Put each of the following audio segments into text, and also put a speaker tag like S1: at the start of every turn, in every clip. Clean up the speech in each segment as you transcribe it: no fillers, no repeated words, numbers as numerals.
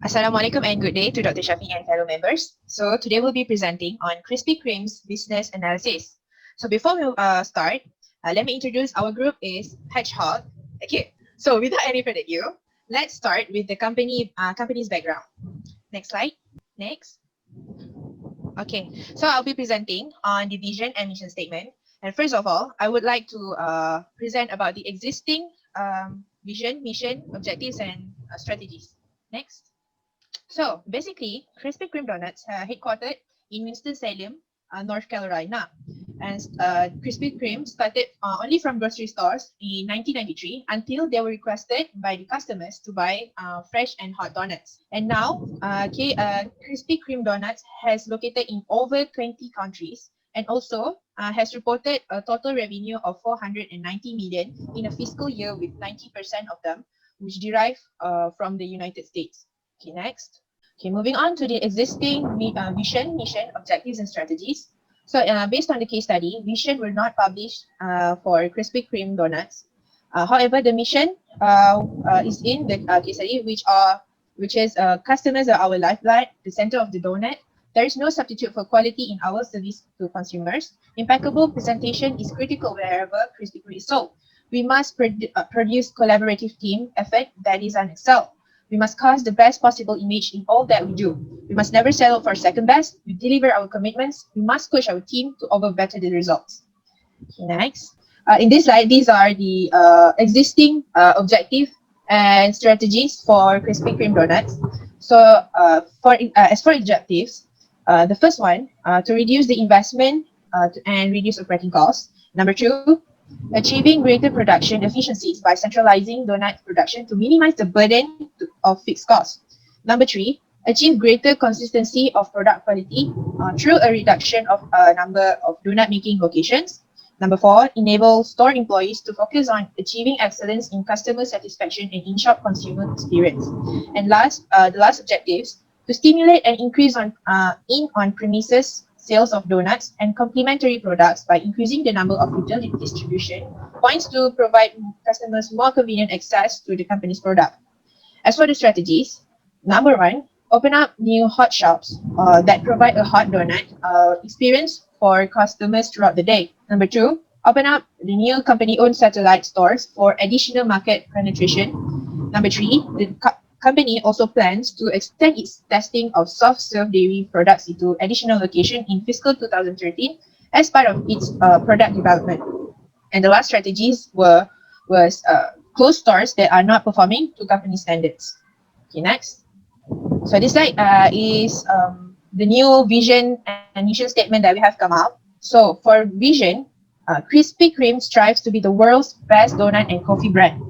S1: Assalamualaikum and good day to Dr. Shafi and fellow members. So today we'll be presenting on Krispy Kreme's business analysis. So before we start, let me introduce our group is Hedgehog. Okay, so without any further ado, let's start with the company's background. Next slide. Next. Okay, so I'll be presenting on the vision and mission statement. And first of all, I would like to present about the existing vision, mission, objectives, and strategies. Next. So basically, Krispy Kreme Donuts are headquartered in Winston-Salem, North Carolina. And Krispy Kreme started only from grocery stores in 1993 until they were requested by the customers to buy fresh and hot donuts. And now, Krispy Kreme Donuts has located in over 20 countries and also has reported a total revenue of 490 million in a fiscal year with 90% of them which derive from the United States. Okay, next. Okay, moving on to the existing vision, mission, objectives, and strategies. So based on the case study, vision were not published for Krispy Kreme Donuts. However, the mission is in the case study, which is customers are our lifeblood, the center of the donut. There is no substitute for quality in our service to consumers. Impeccable presentation is critical wherever Krispy Kreme is sold. We must produce collaborative team effort that is unexcelled. We must cast the best possible image in all that we do. We must never settle for second best. We deliver our commitments. We must push our team to over better the results. Okay, next. In this slide, these are the existing objective and strategies for Krispy Kreme Donuts. So as for objectives, the first one, to reduce the investment and reduce operating costs. Number two, achieving greater production efficiencies by centralizing donut production to minimize the burden of fixed costs. Number three, achieve greater consistency of product quality through a reduction of number of donut making locations. Number four, enable store employees to focus on achieving excellence in customer satisfaction and in-shop consumer experience. And last, the last objectives, to stimulate and increase on-premises sales of donuts and complementary products by increasing the number of retail distribution points to provide customers more convenient access to the company's product. As for the strategies, number one, open up new hot shops that provide a hot donut experience for customers throughout the day. Number two, open up the new company-owned satellite stores for additional market penetration. Number three, the company also plans to extend its testing of soft-serve dairy products into additional location in fiscal 2013 as part of its product development. And the last strategies was close stores that are not performing to company standards. Okay, next. So this slide is the new vision and mission statement that we have come out. So for vision, Krispy Kreme strives to be the world's best donut and coffee brand.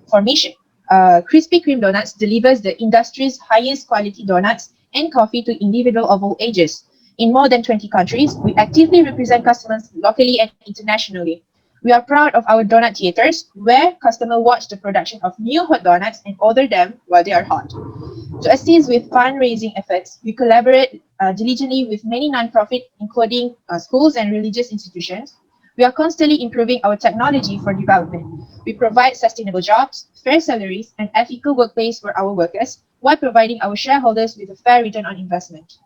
S1: For mission, Krispy Kreme Donuts delivers the industry's highest quality donuts and coffee to individuals of all ages. In more than 20 countries, we actively represent customers locally and internationally. We are proud of our donut theaters, where customers watch the production of new hot donuts and order them while they are hot. To assist with fundraising efforts, we collaborate diligently with many non-profit, including schools and religious institutions. We are constantly improving our technology for development. We provide sustainable jobs, fair salaries, and ethical workplace for our workers, while providing our shareholders with a fair return on investment.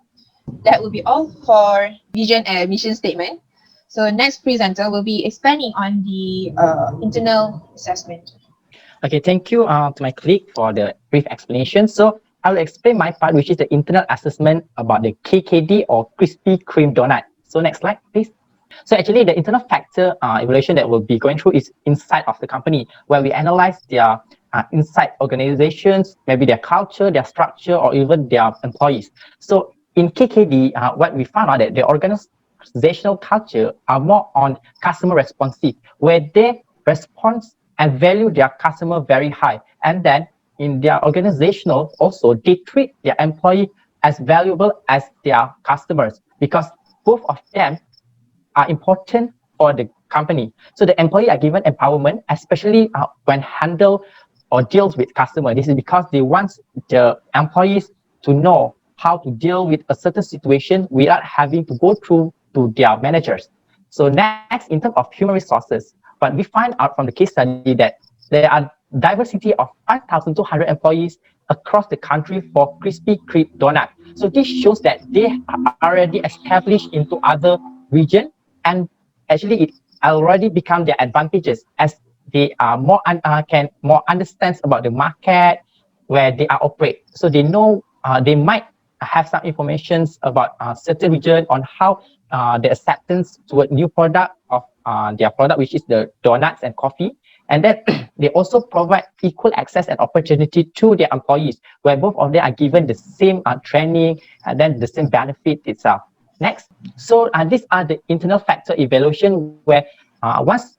S1: That will be all for vision and mission statement. So next presenter will be expanding on the internal assessment.
S2: Okay, thank you to my colleague for the brief explanation. So I will explain my part, which is the internal assessment about the KKD or Krispy Kreme donut. So next slide, please. So actually, the internal factor evaluation that we'll be going through is inside of the company, where we analyze their inside organizations, maybe their culture, their structure, or even their employees. So in KKD, what we found out that the organizational culture are more on customer responsive, where they respond and value their customer very high. And then in their organizational also, they treat their employee as valuable as their customers, because both of them are important for the company. So the employee are given empowerment, especially when handle or deals with customer. This is because they want the employees to know how to deal with a certain situation without having to go through to their managers. So next, in terms of human resources, but we find out from the case study that there are diversity of 5,200 employees across the country for Krispy Kreme donut. So this shows that they are already established into other region, and actually it already become their advantages as they are can more understands about the market where they are operate. So they know they might have some informations about certain region on how the acceptance toward new product of their product, which is the donuts and coffee. And then they also provide equal access and opportunity to their employees, where both of them are given the same training and then the same benefit itself. Next, so these are the internal factor evaluation where once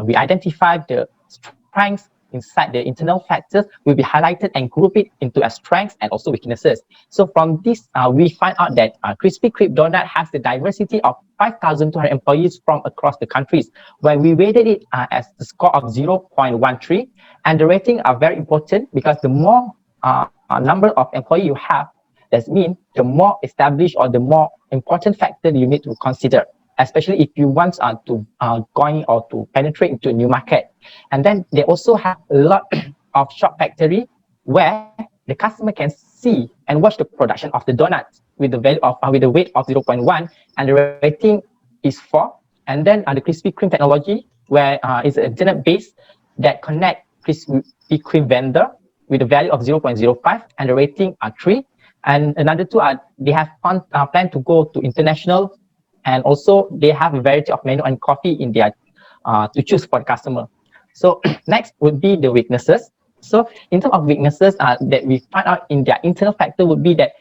S2: we identify the strengths inside the internal factors will be highlighted and group it into a strengths and also weaknesses. So from this, we find out that Krispy Kreme Donut has the diversity of 5,200 employees from across the countries, where we rated it as the score of 0.13. And the rating are very important because the more number of employees you have, that means the more established or the more important factor you need to consider, especially if you want to going or to penetrate into a new market. And then they also have a lot of shop factory where the customer can see and watch the production of the donuts with the value of with the weight of 0.1 and the rating is 4. And then the Krispy Kreme technology where is an internet base that connect Krispy Kreme vendor with a value of 0.05 and the rating are 3. And another two are they have plan to go to international, and also they have a variety of menu and coffee in their to choose for the customer. So next would be the weaknesses. So in terms of weaknesses that we find out in their internal factor would be that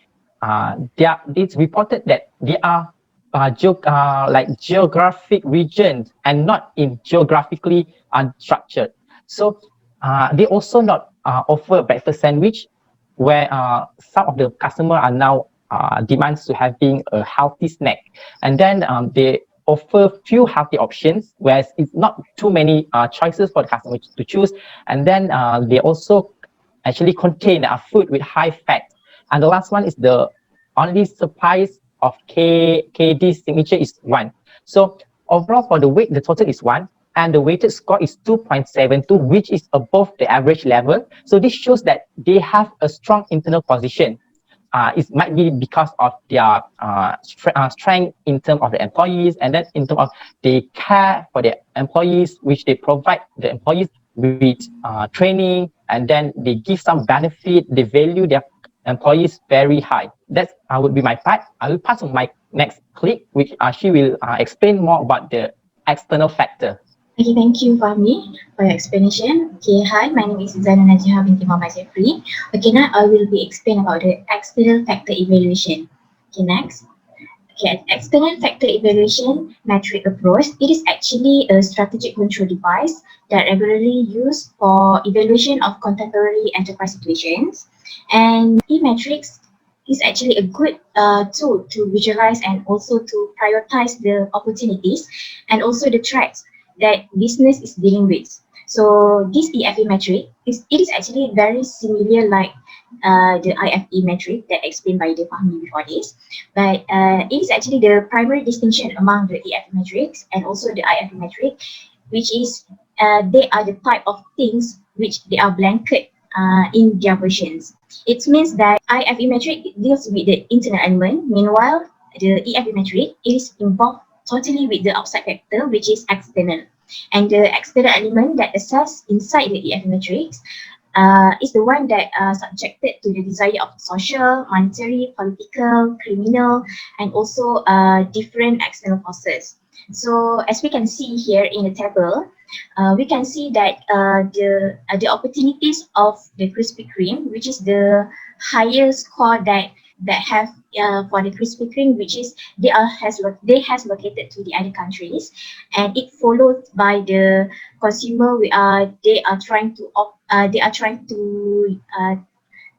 S2: it's reported that they are like geographic regions and not in geographically structured. So they also not offer breakfast sandwich where some of the customer are now demands to having a healthy snack, and then they offer few healthy options, whereas it's not too many choices for the customer to choose, and then they also actually contain food with high fat. And the last one is the only supplies of KD signature is 1. So overall for the weight, the total is 1. And the weighted score is 2.72, which is above the average level. So this shows that they have a strong internal position. It might be because of their strength in terms of the employees, and then in terms of they care for their employees, which they provide the employees with training, and then they give some benefit. They value their employees very high. That would be my part. I will pass on my next colleague, which she will explain more about the external factor.
S3: Okay, thank you, Fahmi, for your explanation. Okay, hi, my name is Zainal Najihah binti Muhammad Jeffrey. Okay, now I will be explain about the external factor evaluation. Okay, next. Okay, external factor evaluation metric approach. It is actually a strategic control device that regularly used for evaluation of contemporary enterprise situations. And e-metrics is actually a good tool to visualize and also to prioritize the opportunities and also the threats that business is dealing with. So this EFE metric is actually very similar like the IFE metric that explained by the Fahmi before this, but it is actually the primary distinction among the EFE metrics and also the IFE metric, which is they are the type of things which they are blanket in their versions. It means that IFE metric deals with the internal element, meanwhile the EFE metric is involved totally with the outside factor, which is external. And the external element that assess inside the EFE matrix is the one that are subjected to the desire of social, monetary, political, criminal, and also different external forces. So as we can see here in the table, we can see that the opportunities of the Krispy Kreme, which is the higher score that have for the Krispy Kreme, which is they has located to the other countries, and it followed by the consumer. They are trying to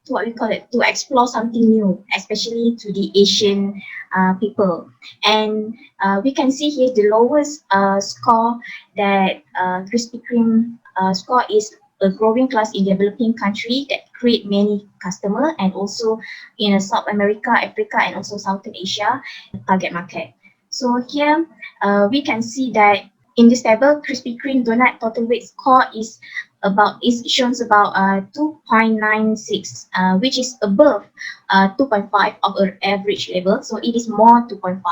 S3: what we call it, to explore something new, especially to the Asian people. And we can see here the lowest score that Krispy Kreme score is a growing class in developing country that create many customer, and also in South America, Africa, and also Southern Asia target market. So here we can see that in this table, Krispy Kreme donut total weight score is is shows about 2.96, which is above 2.5 of our average level. So it is more 2.5,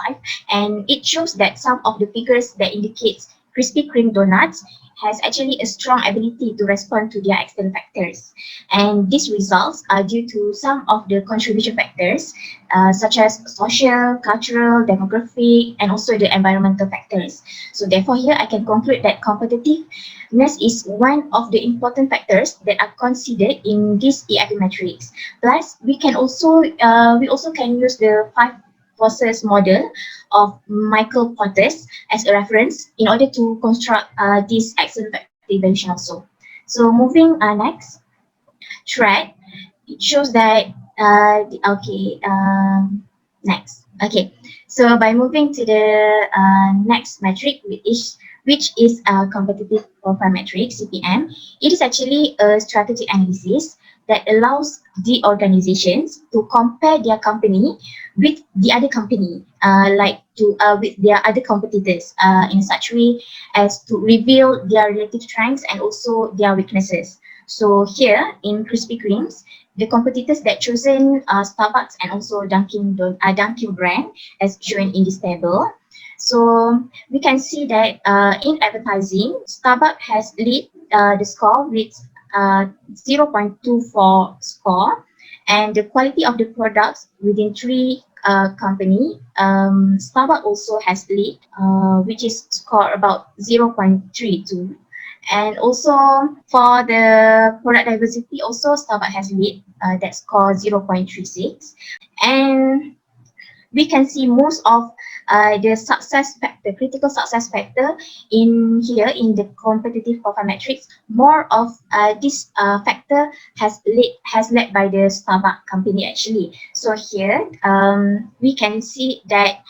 S3: and it shows that some of the figures that indicates Krispy Kreme donuts has actually a strong ability to respond to their external factors. And these results are due to some of the contribution factors, such as social, cultural, demographic, and also the environmental factors. So therefore here I can conclude that competitiveness is one of the important factors that are considered in this EIP matrix. Plus, we also can use the 5 forces model of Michael Portes as a reference in order to construct this excellent factor evaluation also. So moving next, track, it shows that next. Okay, so by moving to the next metric, which is competitive profile metric, CPM, it is actually a strategic analysis that allows the organizations to compare their company with the other company, with their other competitors, in such way as to reveal their relative strengths and also their weaknesses. So here in Krispy Kremes, the competitors that chosen Starbucks and also Dunkin' brand as shown in this table. So we can see that in advertising, Starbucks has lead the score with 0.24 score, and the quality of the products within three company, Starbucks also has lead, which is score about 0.32. And also for the product diversity, also Starbucks has lead, that score 0.36. And we can see most of the critical success factor in here in the competitive profile matrix. More of this factor has led by the Starbucks company actually. So here we can see that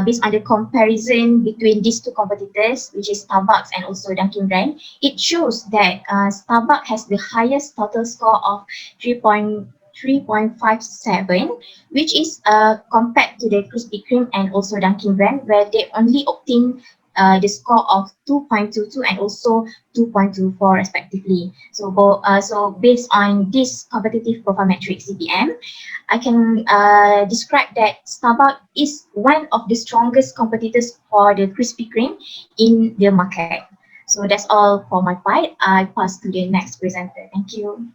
S3: based on the comparison between these two competitors, which is Starbucks and also Dunkin' brand, it shows that Starbucks has the highest total score of 3.57, which is compared to the Krispy Kreme and also Dunkin' brand, where they only obtain the score of 2.22 and also 2.24 respectively. So based on this competitive profile metric CPM, I can describe that Starbucks is one of the strongest competitors for the Krispy Kreme in the market. So that's all for my part. I pass to the next presenter. Thank you.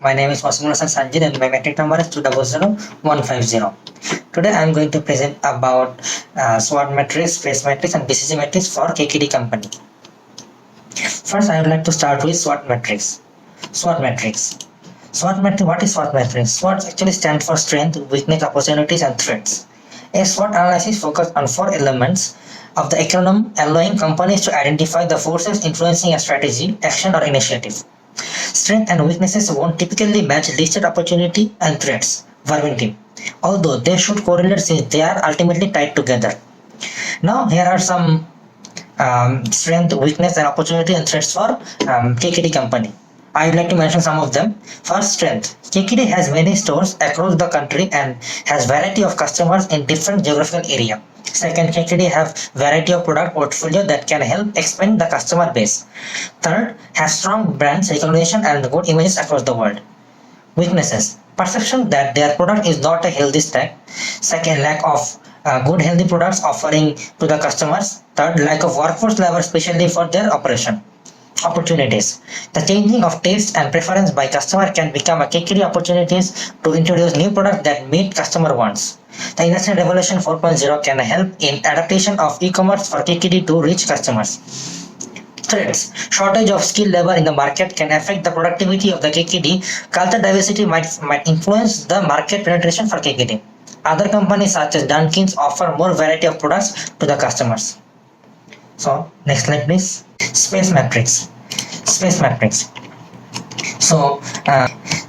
S4: My name is Wasimul Hasan Sanjid and my metric number is 200150. Today I am going to present about SWOT matrix, PACE matrix and BCG matrix for KKD company. First I would like to start with SWOT matrix. SWOT matrix. SWOT matrix, what is SWOT matrix? SWOT actually stands for strength, weakness, opportunities and threats. A SWOT analysis focuses on 4 elements of the acronym, allowing companies to identify the forces influencing a strategy, action or initiative. Strengths and weaknesses won't typically match listed opportunity and threats verbatim, although they should correlate since they are ultimately tied together. Now here are some strength, weakness and opportunity and threats for KKD company. I would like to mention some of them. First, strength. KKD has many stores across the country and has variety of customers in different geographical area. Second, KKD have variety of product portfolio that can help expand the customer base. Third, has strong brand recognition and good images across the world. Weaknesses. Perception that their product is not a healthy snack. Second, lack of good healthy products offering to the customers. Third, lack of workforce labor especially for their operation. Opportunities. The changing of taste and preference by customer can become a KKD opportunities to introduce new products that meet customer wants. The Industry Revolution 4.0 can help in adaptation of e-commerce for KKD to reach customers. Threats. Shortage of skilled labor in the market can affect the productivity of the KKD. Culture diversity might influence the market penetration for KKD. Other companies such as Dunkin's offer more variety of products to the customers. So next slide please. Space matrix. Space matrix. So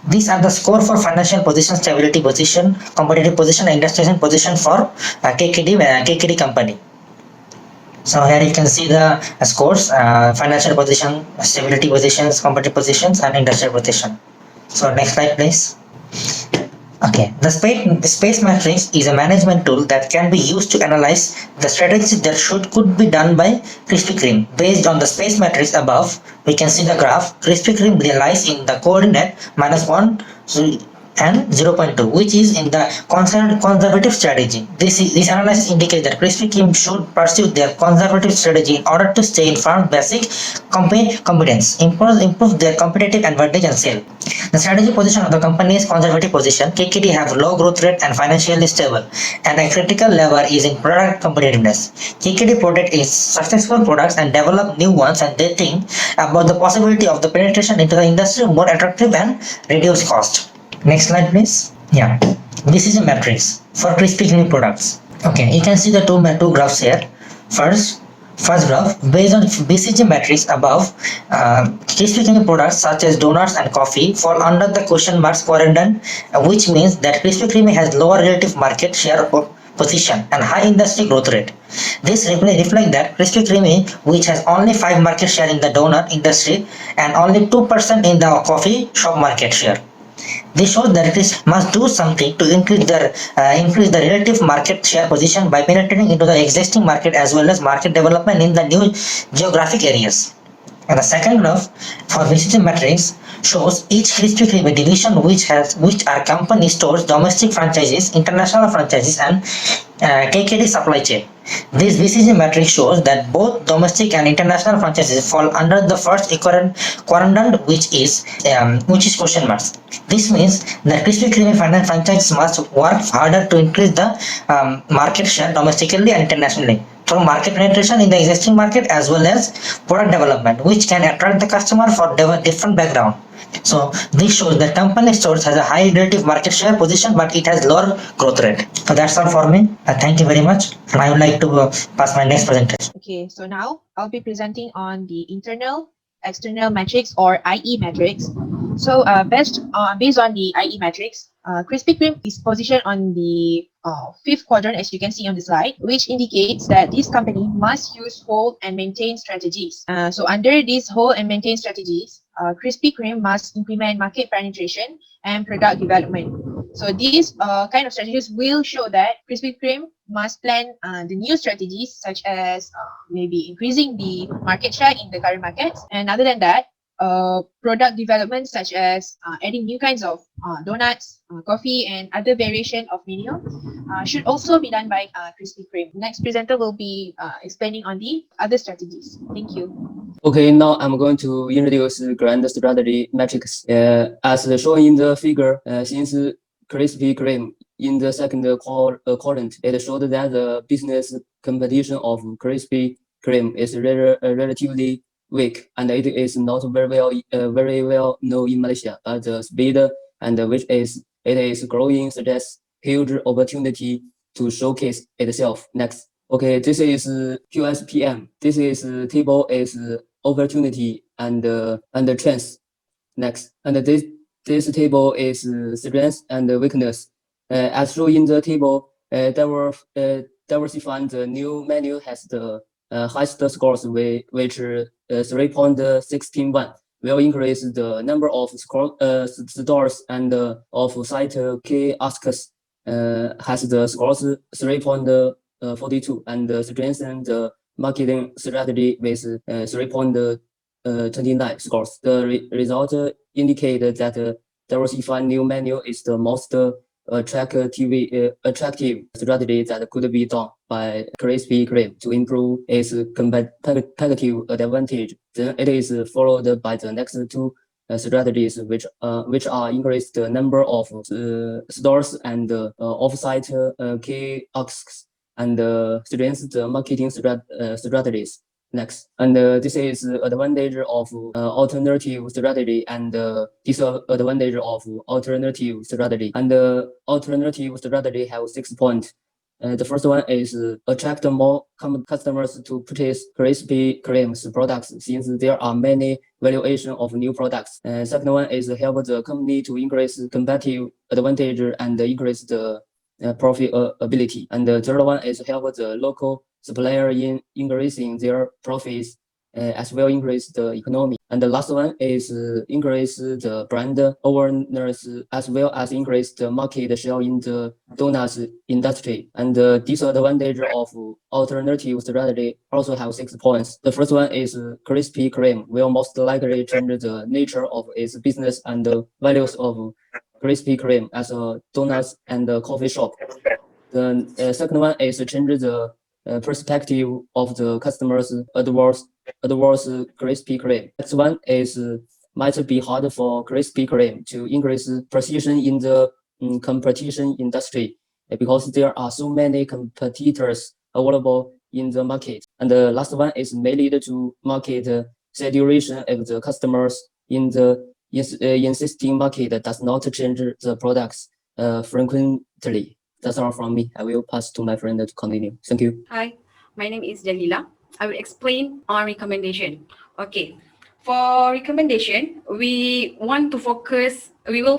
S4: these are the score for financial position, stability position, competitive position, and industrial position for KKD company. So here you can see the scores, financial position, stability positions, competitive positions, and industrial position. So next slide please. Okay, the space matrix is a management tool that can be used to analyze the strategies that could be done by Krispy Kreme. Based on the space matrix above, we can see the graph. Krispy Kreme lies in the coordinate -1 and 0.2, which is in the conservative strategy. This analysis indicates that Krispy Kreme should pursue their conservative strategy in order to stay in firm basic competence, improve their competitive advantage and sale. The strategic position of the company is conservative position. KKD have low growth rate and financially stable, and a critical lever is in product competitiveness. KKD protect its successful products and develop new ones, and they think about the possibility of the penetration into the industry more attractive and reduce cost. Next slide, please. Yeah, this is a matrix for Krispy Kreme products. Okay, you can see the two graphs here. First graph, based on BCG matrix above, Krispy Kreme products such as donuts and coffee fall under the question marks quadrant, which means that Krispy Kreme has lower relative market share position and high industry growth rate. This reflects that Krispy Kreme, which has only 5 market share in the donut industry and only 2% in the coffee shop market share. This shows that it must do something to increase the relative market share position by penetrating into the existing market as well as market development in the new geographic areas. And the second graph for BCG matrix shows each Krispy Kreme division which are company stores, domestic franchises, international franchises, and KKD supply chain. This BCG matrix shows that both domestic and international franchises fall under the first quadrant, which is question marks. This means that Krispy Kreme franchise must work harder to increase the market share domestically and internationally through market penetration in the existing market as well as product development, which can attract the customer for different background. So this shows that company stores has a high relative market share position, but it has lower growth rate. So that's all for me. Thank you very much. And I would like to pass my next presentation.
S1: Okay, so now I'll be presenting on the internal external matrix or IE matrix. So based on the IE matrix, Krispy Kreme is positioned on the fifth quadrant, as you can see on the slide, which indicates that this company must use hold and maintain strategies. So under these hold and maintain strategies, Krispy Kreme must implement market penetration and product development. So these kind of strategies will show that Krispy Kreme must plan the new strategies, such as maybe increasing the market share in the current markets. And other than that, product development, such as adding new kinds of donuts, coffee, and other variation of menu, should also be done by Krispy Kreme. Next presenter will be explaining on the other strategies. Thank you.
S5: Okay, now I'm going to introduce grand strategy matrix. As shown in the figure, since Krispy Kreme in the second quadrant, it showed that the business competition of Krispy Kreme is relatively weak, and it is not very well known in Malaysia. The speed and which it is growing suggests huge opportunity to showcase itself. Next. Okay, this is QSPM. This is table is opportunity and chance. Next, and this table is strength and weakness. As shown in the table, diversifying the new menu has the highest scores, which 3.161 will increase the number of stores and of site kiosks has the scores 3.42 and strengthen the marketing strategy with 3.29 scores. The result indicated that diversifying new menu is the most attractive strategy that could be done by Krispy Kreme to improve its competitive advantage. Then it is followed by the next two strategies, which are increase the number of stores and off-site kiosks and strengthen the marketing strategies. Next, and this is advantage of alternative strategy and disadvantage of alternative strategy. And alternative strategy have 6 points. The first one is attract more customers to purchase Krispy Kreme's products, since there are many valuation of new products. Second one is help the company to increase competitive advantage and increase the profitability. And the third one is help the local supplier in increasing their profits as well increase the economy. And the last one is increase the brand awareness as well as increase the market share in the donuts industry. And the disadvantage of alternative strategy also have 6 points. The first one is Krispy Kreme will most likely change the nature of its business and the values of Krispy Kreme as a donuts and a coffee shop. The second one is change the perspective of the customers towards Krispy Kreme. Next one is might be hard for Krispy Kreme to increase precision in the competition industry because there are so many competitors available in the market. And the last one is may lead to market saturation if the customers in the existing market does not change the products frequently. That's all from me. I will pass to my friend to continue. Thank you.
S6: Hi, my name is Jalila. I will explain our recommendation. Okay, for recommendation, we will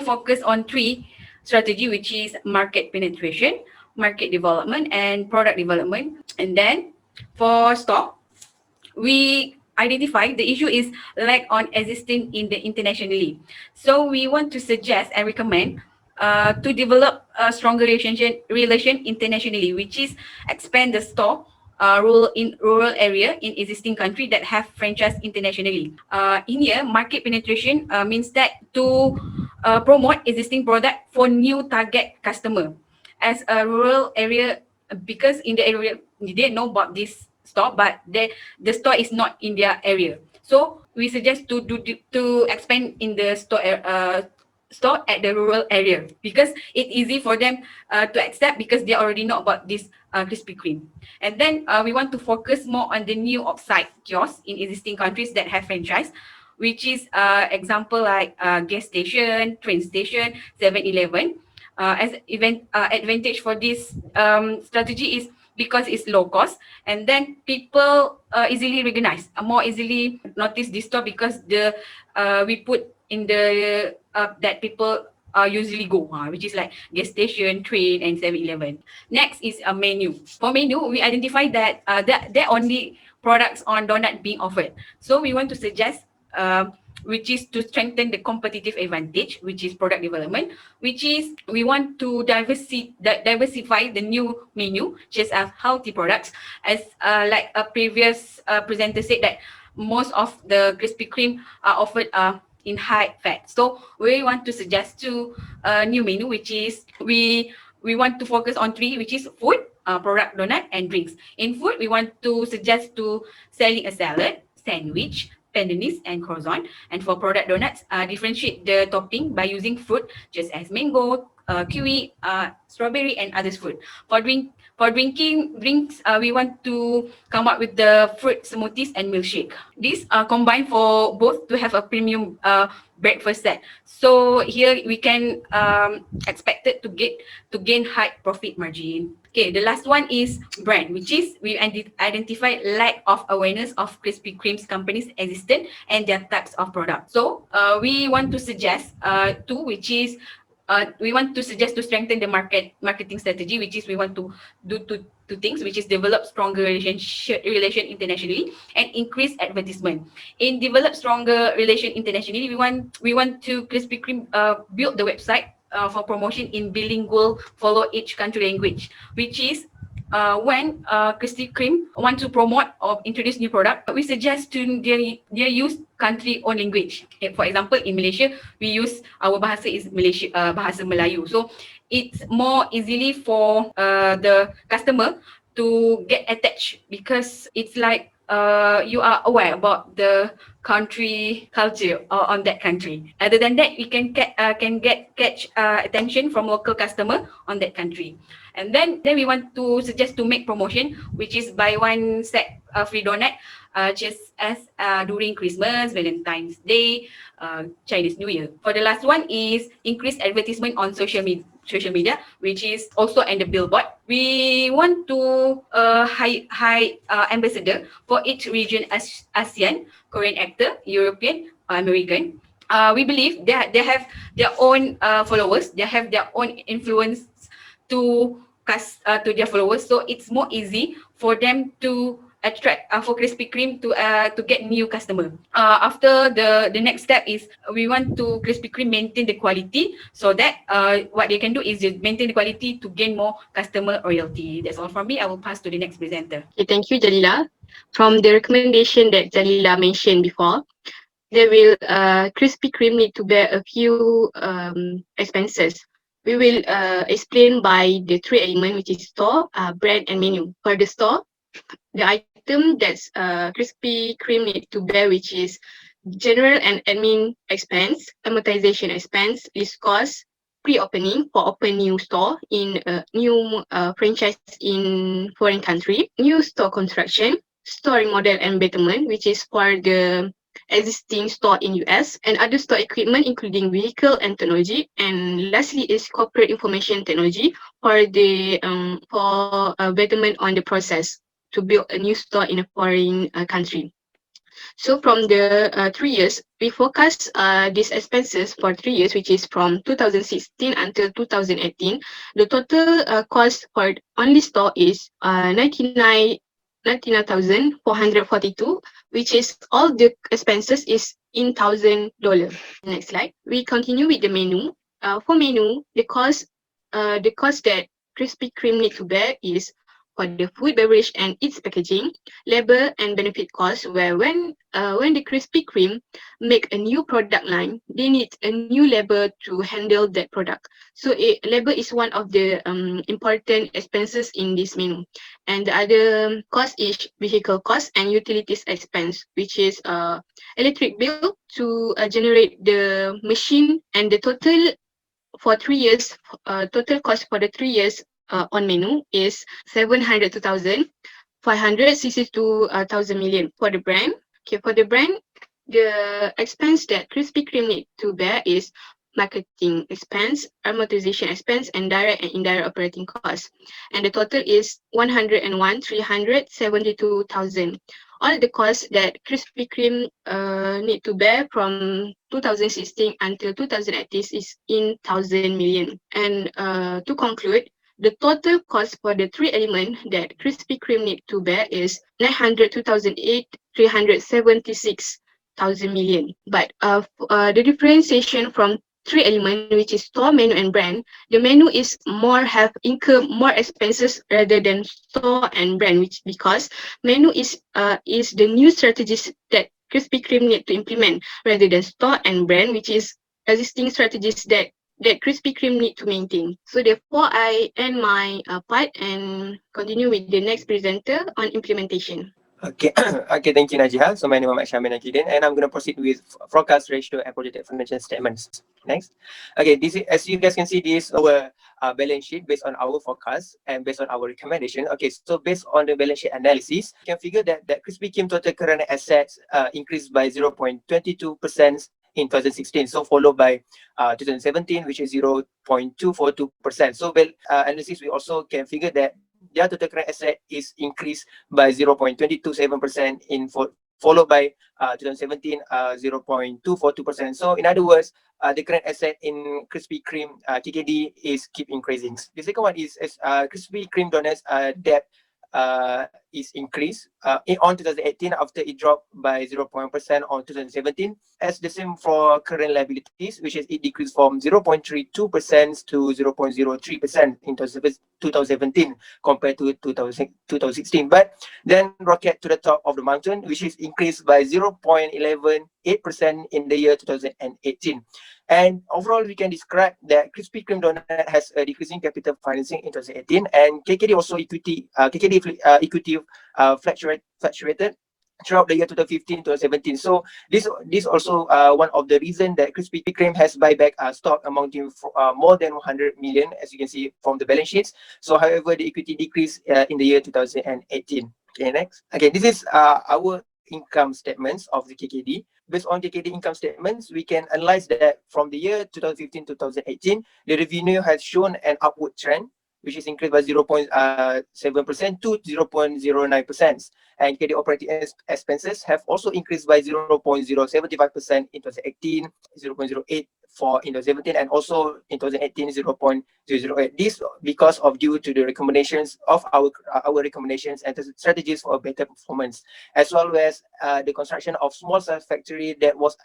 S6: focus on 3 strategy, which is market penetration, market development, and product development. And then for stock, we identify the issue is lack on existing in the internationally. So we want to suggest and recommend to develop a stronger relation internationally, which is expand the store rural area in existing country that have franchise internationally. In here, market penetration means that to promote existing product for new target customer as a rural area, because in the area they didn't know about this store, but the store is not in their area. So we suggest to expand in the store at the rural area because it's easy for them to accept because they already know about this Krispy Kreme. And then we want to focus more on the new offsite kiosks in existing countries that have franchise, which is example like gas station, train station, 7-Eleven. As advantage for this strategy is because it's low cost, and then people easily recognize, more easily notice this store because we put in the that people usually go, which is like gas station, train, and 7-Eleven. Next is a menu. For menu, we identify that there are only products on donut being offered. So we want to suggest which is to strengthen the competitive advantage, which is product development, which is we want to diversify the new menu, just as healthy products. As like a previous presenter said that most of the Krispy Kreme are offered in high fat. So we want to suggest to a new menu, which is we want to focus on 3, which is food, product, donut, and drinks. In food, we want to suggest to selling a salad, sandwich, pandanus, and croissant. And for product donuts, differentiate the topping by using fruit, just as mango, kiwi, strawberry, and others fruit. For drinking drinks, we want to come up with the fruit smoothies and milkshake. These are combined for both to have a premium breakfast set. So here we can expect it to gain high profit margin. Okay, the last one is brand, which is we identify lack of awareness of Krispy Kreme's company's existence and their types of products. So we want to suggest 2, which is we want to suggest to strengthen the marketing strategy, which is we want to do two things, which is develop stronger relation internationally and increase advertisement. In develop stronger relation internationally, we want to Krispy Kreme build the website for promotion in bilingual, follow each country language, which is when Krispy Kreme want to promote or introduce new product, we suggest to their use country own language. For example, in Malaysia, we use our bahasa is bahasa Melayu. So it's more easily for the customer to get attached because it's like you are aware about the country culture on that country. Other than that, we can catch attention from local customer on that country. And then we want to suggest to make promotion, which is buy one set free donut, just as during Christmas, Valentine's Day, Chinese New Year. For the last one is increase advertisement on social media, which is also in the billboard. We want to high ambassador for each region as ASEAN, Korean actor, European, American. We believe they have their own followers. They have their own influence to their followers. So it's more easy for them to attract for Krispy Kreme to get new customer. After the next step is we want to Krispy Kreme maintain the quality, so that what they can do is just maintain the quality to gain more customer loyalty. That's all from me. I will pass to the next presenter.
S7: Okay, thank you, Jalila. From the recommendation that Jalila mentioned before, there will Krispy Kreme need to bear a few expenses. We will explain by the three elements, which is store, brand, and menu. For the store, the item that's Krispy Kreme need to bear, which is general and admin expense, amortization expense, list cost, pre-opening for open new store in a new franchise in foreign country, new store construction, store remodel and betterment, which is for the existing store in US, and other store equipment including vehicle and technology, and lastly is corporate information technology for the betterment on the process to build a new store in a foreign country. So from the 3 years, we forecast these expenses for 3 years, which is from 2016 until 2018. The total cost for only store is 99,442, which is all the expenses is in $1,000. Next slide. We continue with the menu. For menu, the cost that Krispy Kreme need to bear is for the food, beverage, and its packaging, labor and benefit costs, where when the Krispy Kreme make a new product line, they need a new labor to handle that product. So labor is one of the important expenses in this menu. And the other cost is vehicle cost and utilities expense, which is electric bill to generate the machine, and the total for 3 years, total cost for the 3 years on menu is 702,000, 562,000 million for the brand. Okay, for the brand, the expense that Krispy Kreme need to bear is marketing expense, amortization expense, and direct and indirect operating costs. And the total is 101,372,000. All the costs that Krispy Kreme need to bear from 2016 until 2018 is in 1,000 million. And to conclude, the total cost for the three elements that Krispy Kreme need to bear is 902,376,000 million. But the differentiation from three elements, which is store, menu, and brand, the menu is have incur more expenses rather than store and brand, which because menu is the new strategies that Krispy Kreme need to implement rather than store and brand, which is existing strategies that Krispy Kreme need to maintain. So therefore, I end my part and continue with the next presenter on implementation.
S8: Okay, okay, thank you, Najiha. So my name is Shamin Akidin, and I'm going to proceed with forecast ratio and projected financial statements. Next. Okay, this is, as you guys can see, this is our balance sheet based on our forecast and based on our recommendation. Okay, so based on the balance sheet analysis, you can figure that Krispy Kreme total current assets increased by 0.22% in 2016, so followed by 2017, which is 0.242%. So analysis, we also can figure that their total current asset is increased by 0.227% followed by 2017 0.242%. So in other words, the current asset in Krispy Kreme KKD is keep increasing. The second one is Krispy Kreme donuts debt is increased on 2018 after it dropped by 0.1% on 2017. As the same for current liabilities, which is it decreased from 0.32% to 0.03% in 2017 compared to 2016. But then rocket to the top of the mountain, which is increased by 0.118% in the year 2018. And overall, we can describe that Krispy Kreme donut has a decreasing capital financing in 2018, and KKD also equity fluctuated throughout the year 2015 to 2017. So this also one of the reasons that Krispy Kreme has buyback stock amounting for more than 100 million, as you can see from the balance sheets. So however, the equity decreased in the year 2018. Okay, next. Okay, this is our income statements of the KKD. Based on KKD income statements, we can analyze that from the year 2015 to 2018, the revenue has shown an upward trend, which is increased by 0.7% to 0.09%. And KKD operating expenses have also increased by 0.075% in 2018, 0.08% in 2017 and also in 2018 0.008. This because of due to the recommendations of our recommendations and the strategies for better performance, as well as the construction of small size factory that was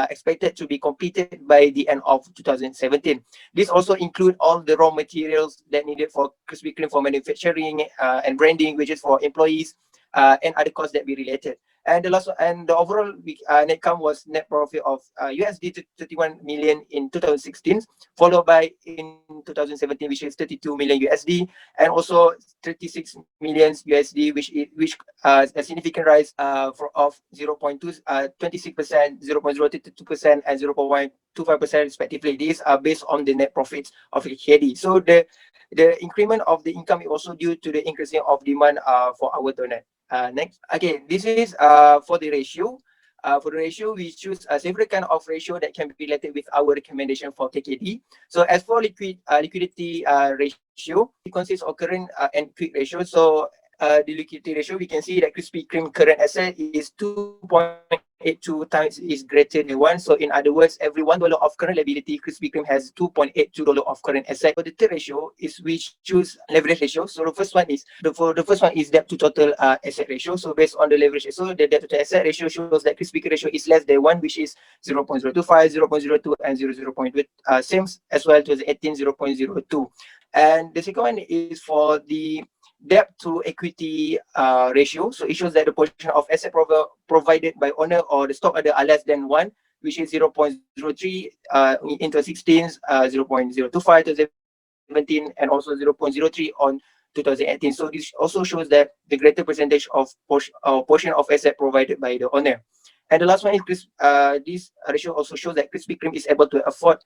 S8: expected to be completed by the end of 2017. This also include all the raw materials that needed for Krispy Kreme for manufacturing and branding, which is for employees and other costs that we related. And the overall net income was net profit of USD 31 million in 2016, followed by in 2017, which is 32 million USD, and also 36 million USD, which a significant rise of 26%, 0.022%, and 0.25% respectively. These are based on the net profits of KKD. So the increment of the income is also due to the increasing of demand for our donut. Next, again, this is for the ratio. For the ratio, we choose several kind of ratio that can be related with our recommendation for KKD. So as for liquidity ratio, it consists of current and quick ratio. So the liquidity ratio, we can see that Krispy Kreme current asset is 2.82 times is greater than 1. So in other words, every $1 of current liability, Krispy Kreme has $2.82 of current asset. For the third ratio is we choose leverage ratio. So the first one is debt to total asset ratio. So based on the leverage ratio, the debt to total asset ratio shows that Krispy Kreme ratio is less than 1, which is 0.025, 0.02, and 0.0. Same as well to the 18, 0.02. And the second one is for the debt to equity ratio. So it shows that the portion of asset provided by owner or the stockholder are less than 1, which is 0.03 in 2016, 0.025 to 2017, and also 0.03 on 2018. So this also shows that the greater percentage of portion of asset provided by the owner. And the last one is this ratio also shows that Krispy Kreme is able to afford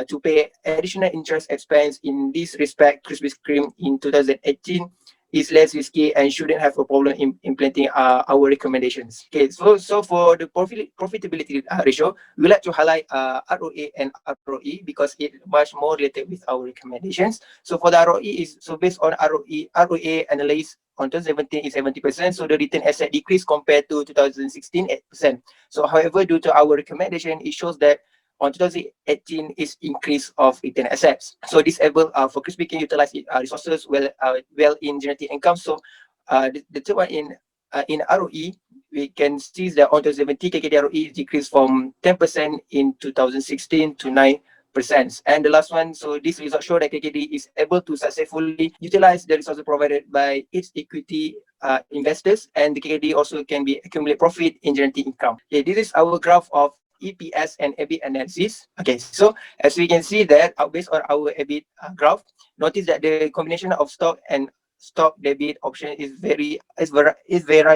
S8: to pay additional interest expense. In this respect, Krispy Kreme in 2018 is less risky and shouldn't have a problem in implementing our recommendations. Okay, so for the profitability ratio, we like to highlight ROA and ROE because it's much more related with our recommendations. So for the ROE based on ROA analysis on 2017 is 70%. So the return asset decreased compared to 2016 8%. So however, due to our recommendation, it shows that on 2018 is increase of return assets. So this able for Krispy Kreme utilize resources well in generating income. So the third one in ROE, we can see that on 2017 KKD ROE is decreased from 10% in 2016 to 9%. And the last one, so this result show that KKD is able to successfully utilize the resources provided by its equity investors, and the KKD also can be accumulate profit in generating income. Okay, this is our graph of EPS and EBIT analysis. Okay, so as we can see that based on our EBIT graph, notice that the combination of stock and stock debit option is vary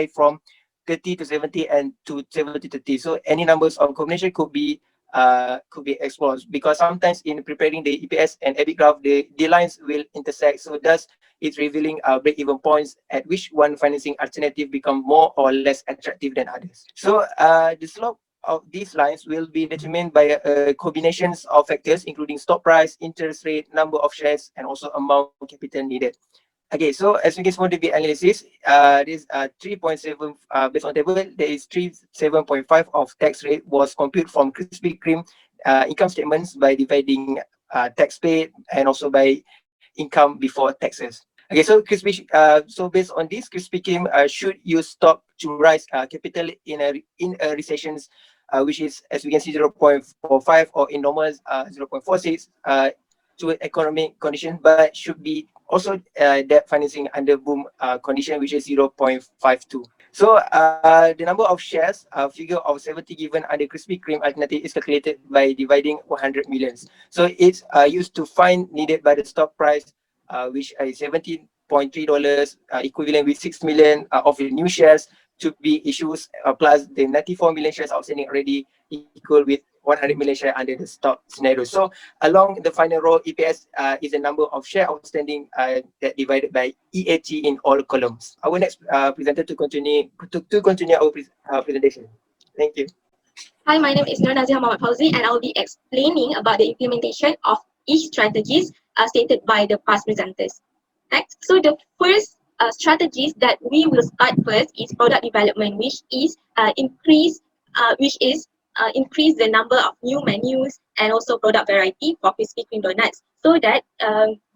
S8: from 30 to 70 and to 70 to 30. So any numbers of combination could be explored, because sometimes in preparing the EPS and EBIT graph, the lines will intersect. So thus it's revealing break-even points at which one financing alternative become more or less attractive than others. So the slope of these lines will be determined by combinations of factors, including stock price, interest rate, number of shares, and also amount of capital needed. Okay, so as we get more DB analysis, this 3.7 based on table, there is 7.5 of tax rate was computed from Krispy Kreme income statements by dividing tax paid and also by income before taxes. Okay, so so based on this, Krispy Kreme should use stock to raise capital in a recession, which is, as we can see, 0.45, or in normal 0.46 to economic condition, but should be also debt financing under boom condition, which is 0.52. So the number of shares, figure of 70 given under Krispy Kreme alternative is calculated by dividing 100 millions. So it's used to find needed by the stock price, which is $17.3, equivalent with 6 million of the new shares to be issued, plus the 94 million shares outstanding already, equal with 100 million shares under the stock scenario. So along the final row, EPS is the number of shares outstanding that divided by EAT in all columns. Our next presenter to continue our presentation. Thank you.
S9: Hi, my name is Nur Nazia Muhammad Fauzi, and I'll be explaining about the implementation of each strategies stated by the past presenters. Next, so the first strategies that we will start first is product development, which is increase the number of new menus and also product variety for Krispy Kreme donuts, so that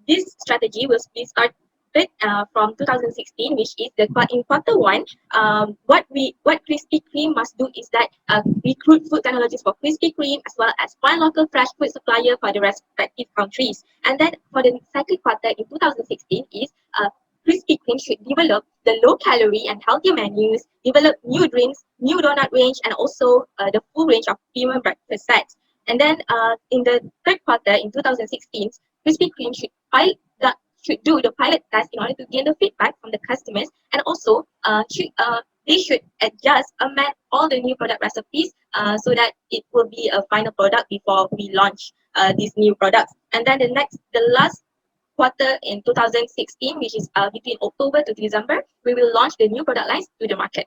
S9: this strategy will be started from 2016, which is in quarter one. What Krispy Kreme must do is that recruit food technologists for Krispy Kreme, as well as find local fresh food supplier for the respective countries. And then for the second quarter in 2016 is Krispy Kreme should develop the low calorie and healthier menus, develop new drinks, new donut range, and also the full range of premium breakfast sets. And then in the third quarter in 2016, Krispy Kreme should do the pilot test in order to gain the feedback from the customers, and also they should adjust, amend all the new product recipes so that it will be a final product before we launch these new products. And then the last quarter in 2016, which is between October to December, we will launch the new product lines to the market.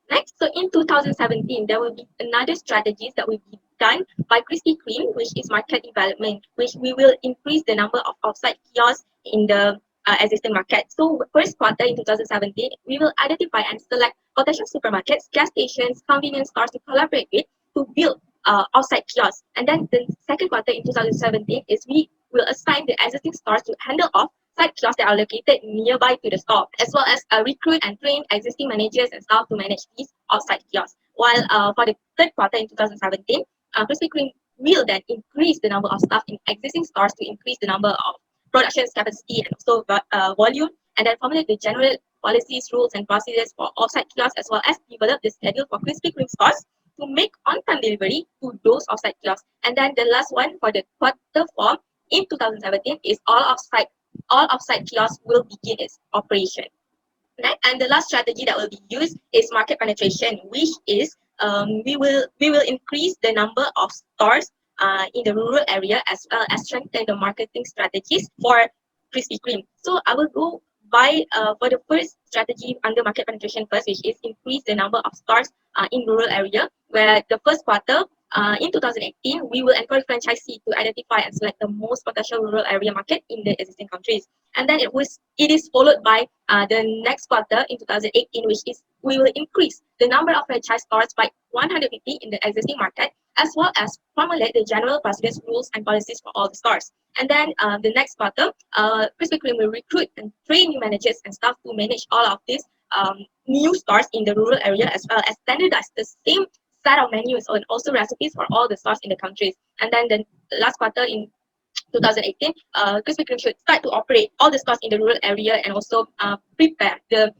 S9: Next, so in 2017, there will be another strategies that will be done by Krispy Kreme, which is market development, which we will increase the number of offsite kiosks in the existing market. So first quarter in 2017, we will identify and select potential supermarkets, gas stations, convenience stores to collaborate with to build offsite kiosks. And then the second quarter in 2017 is we will assign the existing stores to handle off site kiosks that are located nearby to the store, as well as recruit and train existing managers and staff to manage these offsite kiosks. While for the third quarter in 2017, Krispy Kreme will then increase the number of staff in existing stores to increase the number of production capacity and also volume, and then formulate the general policies, rules, and procedures for offsite kiosks, as well as develop the schedule for Krispy Kreme stores to make on-time delivery to those offsite kiosks. And then the last one for the quarter 4 in 2017 is all offsite kiosks will begin its operation. Right? And the last strategy that will be used is market penetration, which is we will increase the number of stores in the rural area, as well as strengthen the marketing strategies for Krispy Kreme. So I will go by for the first strategy under market penetration first, which is increase the number of stores in rural area, where the first quarter in 2018, we will encourage franchisee to identify and select the most potential rural area market in the existing countries. And then it is followed by the next quarter in 2018, which is we will increase the number of franchise stores by 150 in the existing market, as well as formulate the general procedures, rules, and policies for all the stores. And then the next quarter, Krispy Kreme will recruit and train new managers and staff to manage all of these new stores in the rural area, as well as standardize the same set of menus and also recipes for all the stores in the countries. And then the last quarter in 2018, Krispy Kreme should start to operate all the stores in the rural area and also prepare the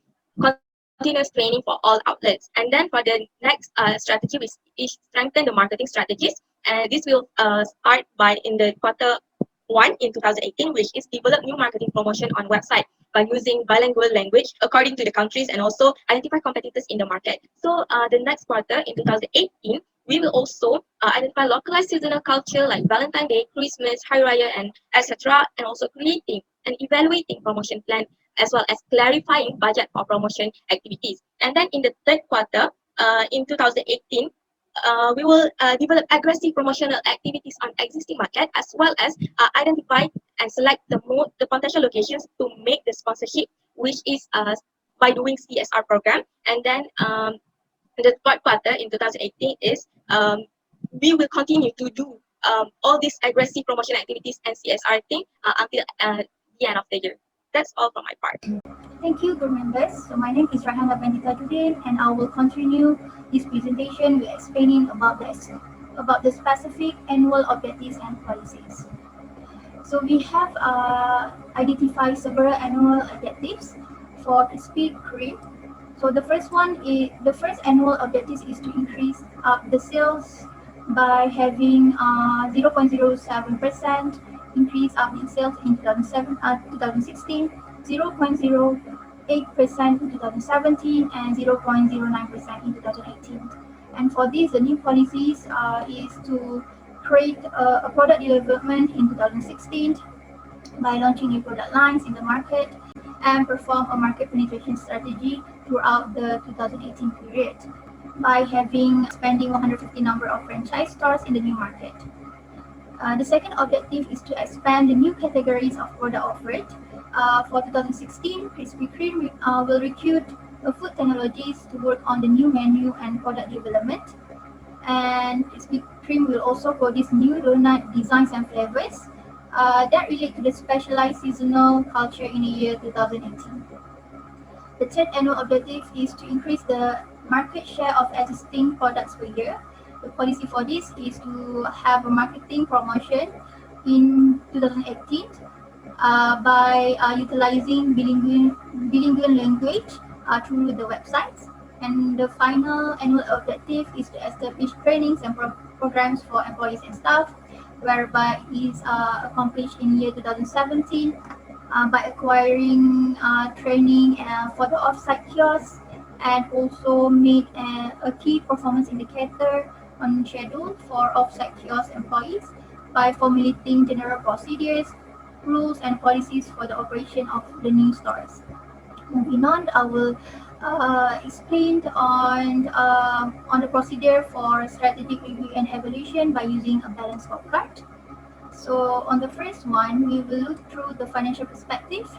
S9: continuous training for all outlets. And then for the next strategy, which is strengthen the marketing strategies. And this will start by in the quarter 1 in 2018, which is develop new marketing promotion on website by using bilingual language according to the countries, and also identify competitors in the market. So the next quarter in 2018, we will also identify localized seasonal culture like Valentine's Day, Christmas, Hari Raya, and etc. And also creating and evaluating promotion plan, as well as clarifying budget for promotion activities. And then in the third quarter in 2018, we will develop aggressive promotional activities on existing market, as well as identify and select the potential locations to make the sponsorship, which is by doing CSR program. And then the third quarter in 2018 is we will continue to do all these aggressive promotion activities and CSR thing until the end of the year. That's all from my part.
S10: Thank you, group members. So my name is Rahana Bandita Tudin, and I will continue this presentation with explaining about the specific annual objectives and policies. So we have identified several annual objectives for Krispy Kreme. So the first annual objective is to increase the sales by having 0.07% increase in sales in 2016, 0.08% in 2017, and 0.09% in 2018. And for these, the new policies is to create a product development in 2016 by launching new product lines in the market and perform a market penetration strategy throughout the 2018 period by spending 150 number of franchise stores in the new market. The second objective is to expand the new categories of product offered. For 2016, Krispy Kreme will recruit food technologists to work on the new menu and product development. And Krispy Kreme will also produce new donut designs and flavors that relate to the specialized seasonal culture in the year 2018. The third annual objective is to increase the market share of existing products per year. The policy for this is to have a marketing promotion in 2018 by utilizing bilingual language through the websites. And the final annual objective is to establish trainings and programs for employees and staff, whereby it is accomplished in year 2017 by acquiring training for the offsite kiosks, and also made a key performance indicator on schedule for offsite kiosk employees by formulating general procedures, rules and policies for the operation of the new stores. Moving on, I will explain on the procedure for strategic review and evaluation by using a balanced scorecard. So on the first one, we will look through the financial perspective.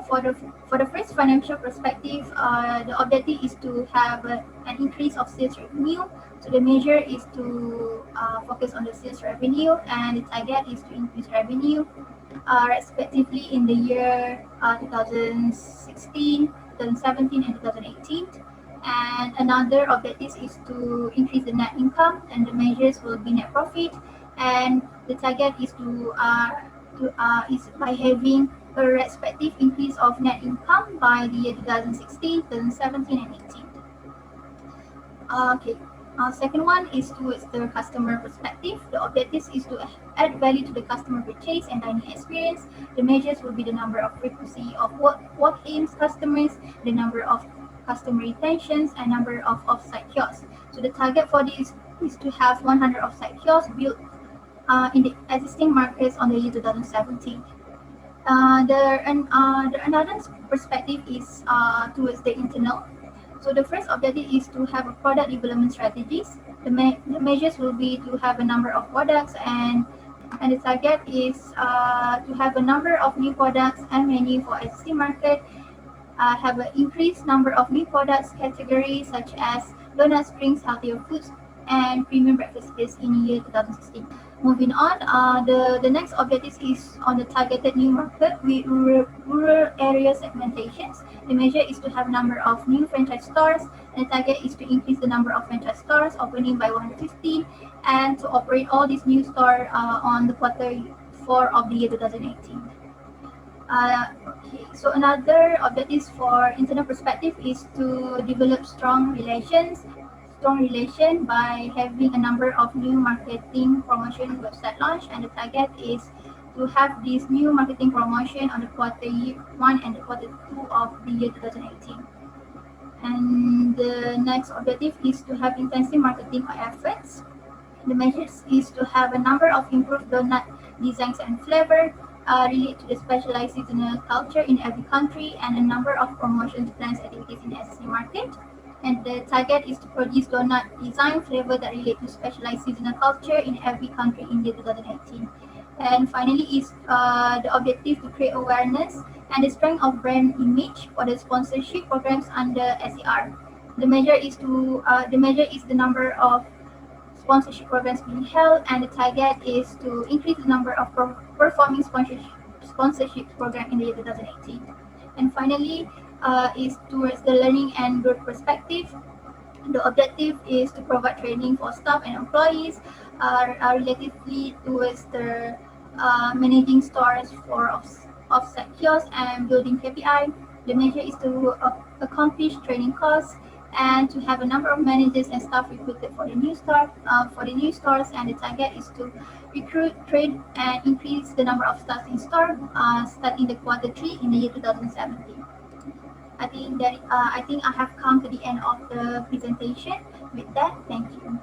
S10: For the first financial perspective, the objective is to have an increase of sales revenue. So the measure is to focus on the sales revenue, and the target is to increase revenue respectively in the year 2016, 2017, and 2018. And another objective is to increase the net income, and the measures will be net profit. And the target is is by having a respective increase of net income by the year 2016, 2017, and 18. Okay. Second one is towards the customer perspective. The objective is to add value to the customer purchase and dining experience. The measures will be the number of frequency of walk-ins customers, the number of customer retentions, and number of off-site kiosks. So the target for this is to have 100 off-site kiosks built in the existing markets on the year 2017. Another perspective is towards the internal. So the first objective is to have a product development strategies. The measures will be to have a number of products, and the target is to have a number of new products and menu for existing market. Have an increased number of new products categories such as donuts, drinks, healthier foods, and premium breakfast in the year 2016. Moving on, the next objective is on the targeted new market with rural area segmentations. The measure is to have number of new franchise stores, and the target is to increase the number of franchise stores opening by 150, and to operate all these new stores on the Q4 of the year 2018. Okay, so another objective for internal perspective is to develop strong relation by having a number of new marketing promotion website launch, and the target is to have this new marketing promotion on the Q1 and the Q2 of the year 2018. And the next objective is to have intensive marketing efforts. The measures is to have a number of improved donut designs and flavor relate to the specialized seasonal culture in every country, and a number of promotions plans activities in the existing market. And the target is to produce donut design flavor that relate to specialized seasonal culture in every country in the 2018. And finally is the objective to create awareness and the strength of brand image for the sponsorship programs under SER. The measure is the number of sponsorship programs being held, and the target is to increase the number of performing sponsorship program in the year 2018. And finally, is towards the learning and growth perspective. The objective is to provide training for staff and employees relatively towards the managing stores for offsite kiosks and building KPI. The measure is to accomplish training costs and to have a number of managers and staff recruited for the new stores, and the target is to recruit, train, and increase the number of staff in store starting the Q3 in the year 2017. I think I have come to the end of the presentation. With that, thank you.